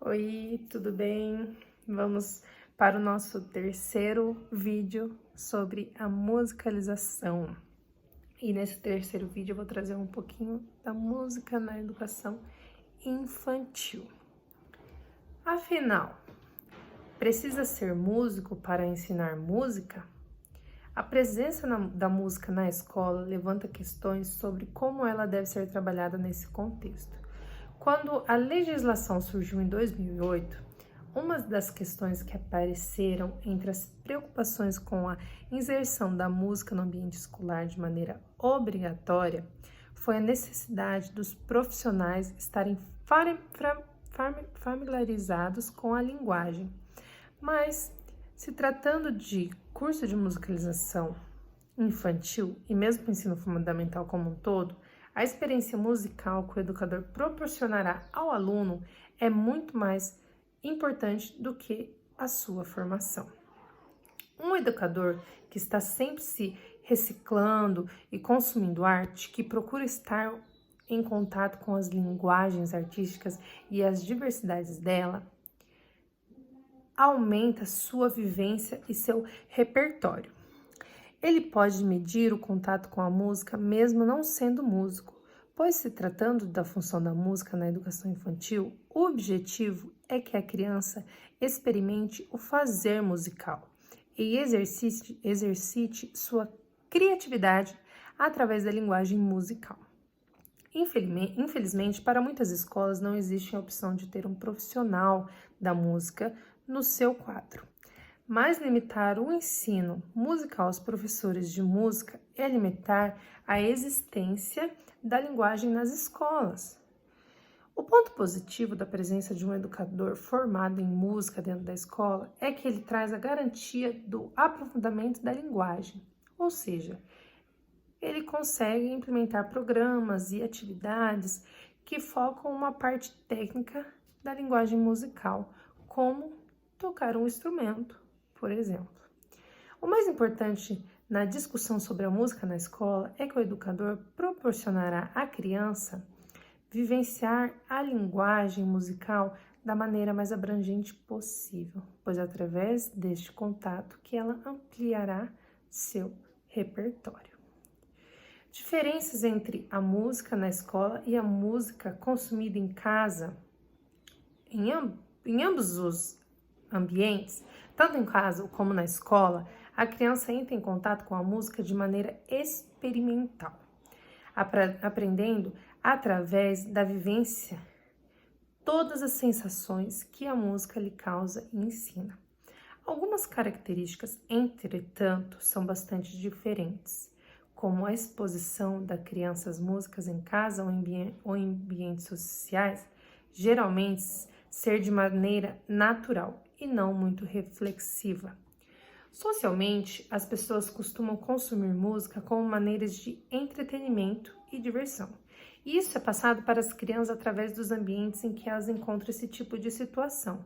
Oi, tudo bem? Vamos para o nosso terceiro vídeo sobre a musicalização. E nesse terceiro vídeo eu vou trazer um pouquinho da música na educação infantil. Afinal, precisa ser músico para ensinar música? A presença da música na escola levanta questões sobre como ela deve ser trabalhada nesse contexto. Quando a legislação surgiu em 2008, uma das questões que apareceram entre as preocupações com a inserção da música no ambiente escolar de maneira obrigatória foi a necessidade dos profissionais estarem familiarizados com a linguagem. Mas, se tratando de curso de musicalização infantil e mesmo para o ensino fundamental como um todo, a experiência musical que o educador proporcionará ao aluno é muito mais importante do que a sua formação. Um educador que está sempre se reciclando e consumindo arte, que procura estar em contato com as linguagens artísticas e as diversidades dela, aumenta sua vivência e seu repertório. Ele pode medir o contato com a música mesmo não sendo músico, pois se tratando da função da música na educação infantil, o objetivo é que a criança experimente o fazer musical e exercite sua criatividade através da linguagem musical. Infelizmente, para muitas escolas não existe a opção de ter um profissional da música no seu quadro. Mas limitar o ensino musical aos professores de música é limitar a existência da linguagem nas escolas. O ponto positivo da presença de um educador formado em música dentro da escola é que ele traz a garantia do aprofundamento da linguagem, ou seja, ele consegue implementar programas e atividades que focam uma parte técnica da linguagem musical, como tocar um instrumento, por exemplo. O mais importante na discussão sobre a música na escola é que o educador proporcionará à criança vivenciar a linguagem musical da maneira mais abrangente possível, pois é através deste contato que ela ampliará seu repertório. Diferenças entre a música na escola e a música consumida em casa. Em ambos os ambientes, tanto em casa como na escola, a criança entra em contato com a música de maneira experimental, aprendendo através da vivência todas as sensações que a música lhe causa e ensina. Algumas características, entretanto, são bastante diferentes, como a exposição da criança às músicas em casa ou em ambientes sociais, geralmente ser de maneira natural e não muito reflexiva. Socialmente, as pessoas costumam consumir música como maneiras de entretenimento e diversão. E isso é passado para as crianças através dos ambientes em que elas encontram esse tipo de situação.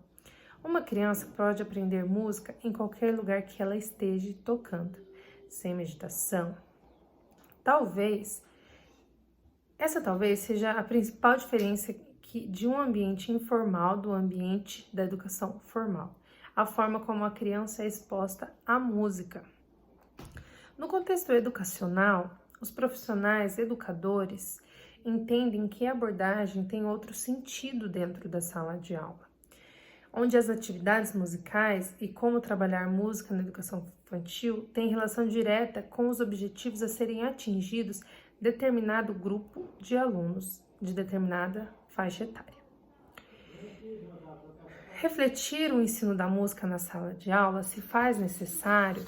Uma criança pode aprender música em qualquer lugar que ela esteja tocando, sem meditação. Essa talvez seja a principal diferença de um ambiente informal do ambiente da educação formal, a forma como a criança é exposta à música. No contexto educacional, os profissionais educadores entendem que a abordagem tem outro sentido dentro da sala de aula, onde as atividades musicais e como trabalhar música na educação infantil têm relação direta com os objetivos a serem atingidos determinado grupo de alunos de determinada faixa etária. Refletir o ensino da música na sala de aula se faz necessário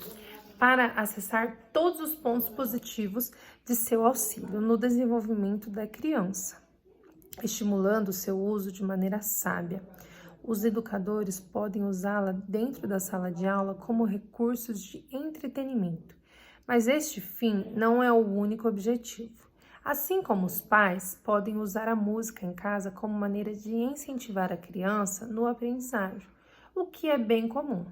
para acessar todos os pontos positivos de seu auxílio no desenvolvimento da criança, estimulando o seu uso de maneira sábia. Os educadores podem usá-la dentro da sala de aula como recursos de entretenimento, mas este fim não é o único objetivo. Assim como os pais podem usar a música em casa como maneira de incentivar a criança no aprendizagem, o que é bem comum.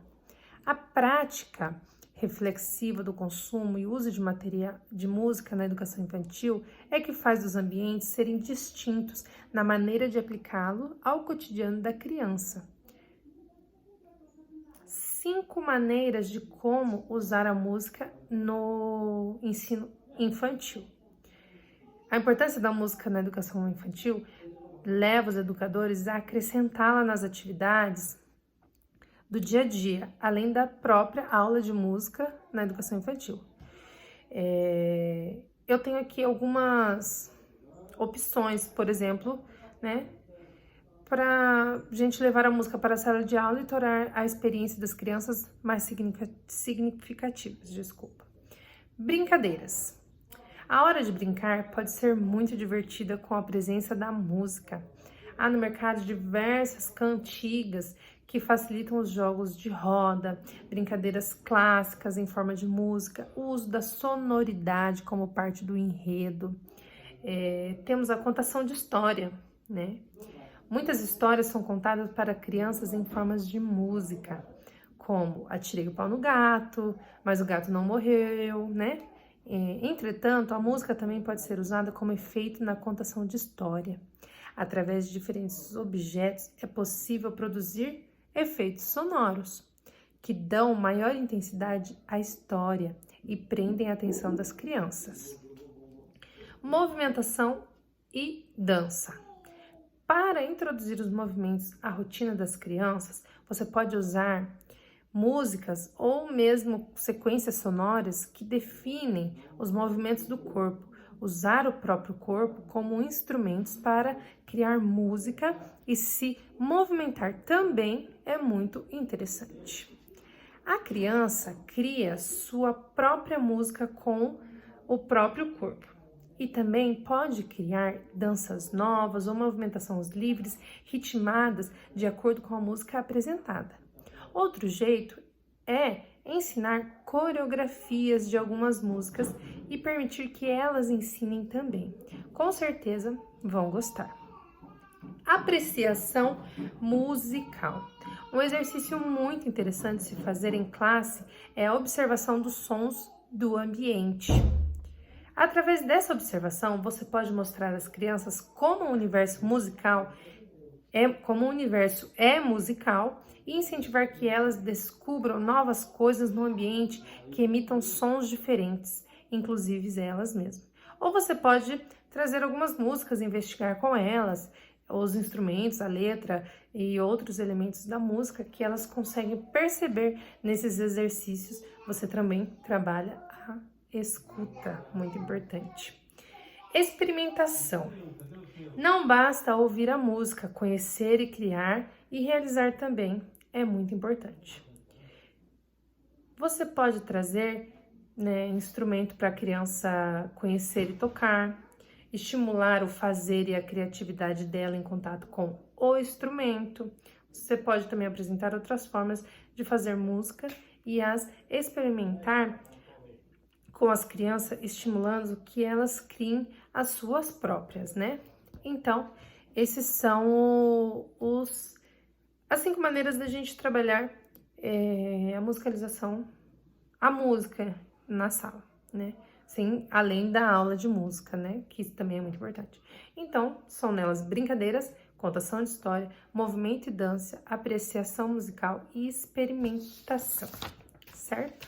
A prática reflexiva do consumo e uso de material de música na educação infantil é que faz os ambientes serem distintos na maneira de aplicá-lo ao cotidiano da criança. 5 maneiras de como usar a música no ensino infantil. A importância da música na educação infantil leva os educadores a acrescentá-la nas atividades do dia a dia, além da própria aula de música na educação infantil. Eu tenho aqui algumas opções, por exemplo, né, para a gente levar a música para a sala de aula e tornar a experiência das crianças mais significativas. Brincadeiras. A hora de brincar pode ser muito divertida com a presença da música. Há no mercado diversas cantigas que facilitam os jogos de roda, brincadeiras clássicas em forma de música, o uso da sonoridade como parte do enredo. Temos a contação de história, né? Muitas histórias são contadas para crianças em formas de música, como Atirei o Pau no Gato, Mas o Gato Não Morreu, né? Entretanto, a música também pode ser usada como efeito na contação de história. Através de diferentes objetos, é possível produzir efeitos sonoros, que dão maior intensidade à história e prendem a atenção das crianças. Movimentação e dança. Para introduzir os movimentos à rotina das crianças, você pode usar músicas ou mesmo sequências sonoras que definem os movimentos do corpo. Usar o próprio corpo como instrumentos para criar música e se movimentar também é muito interessante. A criança cria sua própria música com o próprio corpo e também pode criar danças novas ou movimentações livres, ritmadas de acordo com a música apresentada. Outro jeito é ensinar coreografias de algumas músicas e permitir que elas ensinem também. Com certeza vão gostar. Apreciação musical. Um exercício muito interessante de se fazer em classe é a observação dos sons do ambiente. Através dessa observação, você pode mostrar às crianças como o universo é musical e incentivar que elas descubram novas coisas no ambiente que emitam sons diferentes, inclusive elas mesmas. Ou você pode trazer algumas músicas e investigar com elas os instrumentos, a letra e outros elementos da música que elas conseguem perceber nesses exercícios. Você também trabalha a escuta, muito importante. Experimentação. Não basta ouvir a música, conhecer e criar e realizar também é muito importante. Você pode trazer, instrumento para a criança conhecer e tocar, estimular o fazer e a criatividade dela em contato com o instrumento. Você pode também apresentar outras formas de fazer música e as experimentar com as crianças, estimulando que elas criem as suas próprias, né? Então, esses são as 5 maneiras da gente trabalhar a musicalização, a música na sala, né? Sim, além da aula de música, né? Que isso também é muito importante. Então, são nelas brincadeiras, contação de história, movimento e dança, apreciação musical e experimentação, certo?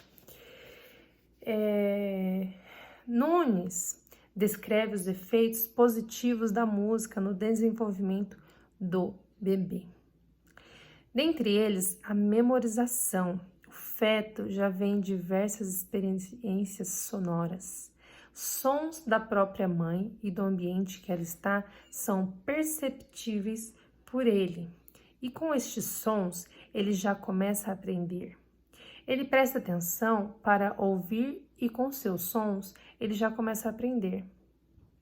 Nunes descreve os efeitos positivos da música no desenvolvimento do bebê. Dentre eles, a memorização. O feto já vem diversas experiências sonoras. Sons da própria mãe e do ambiente que ela está são perceptíveis por ele. E com estes sons, ele já começa a aprender. Ele presta atenção para ouvir e com seus sons ele já começa a aprender,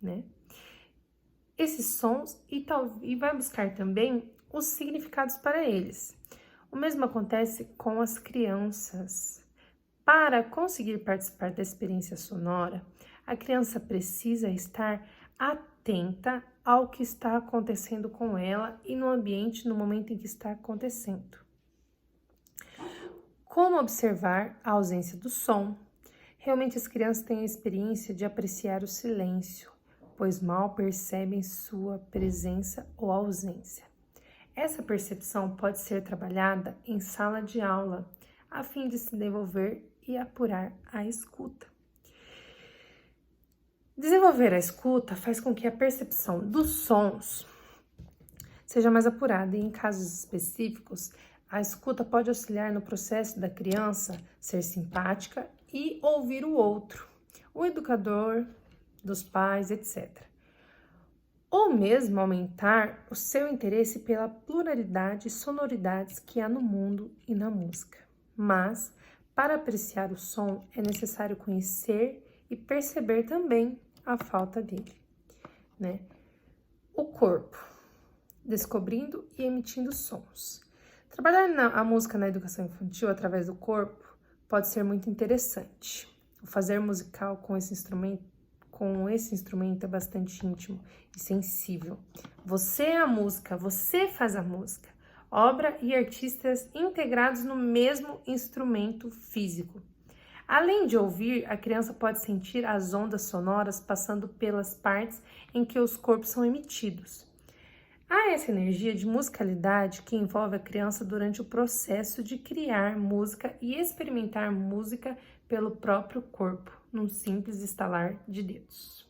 né? Esses sons e vai buscar também os significados para eles. O mesmo acontece com as crianças. Para conseguir participar da experiência sonora, a criança precisa estar atenta ao que está acontecendo com ela e no ambiente no momento em que está acontecendo. Como observar a ausência do som? Realmente as crianças têm a experiência de apreciar o silêncio, pois mal percebem sua presença ou ausência. Essa percepção pode ser trabalhada em sala de aula, a fim de se desenvolver e apurar a escuta. Desenvolver a escuta faz com que a percepção dos sons seja mais apurada e, em casos específicos, a escuta pode auxiliar no processo da criança ser simpática e ouvir o outro, o educador, dos pais, etc. Ou mesmo aumentar o seu interesse pela pluralidade de sonoridades que há no mundo e na música. Mas, para apreciar o som, é necessário conhecer e perceber também a falta dele, né? O corpo, descobrindo e emitindo sons. Trabalhar a música na educação infantil através do corpo pode ser muito interessante. O fazer musical com esse instrumento é bastante íntimo e sensível. Você é a música, você faz a música. Obra e artistas integrados no mesmo instrumento físico. Além de ouvir, a criança pode sentir as ondas sonoras passando pelas partes em que os corpos são emitidos. Há essa energia de musicalidade que envolve a criança durante o processo de criar música e experimentar música pelo próprio corpo, num simples estalar de dedos.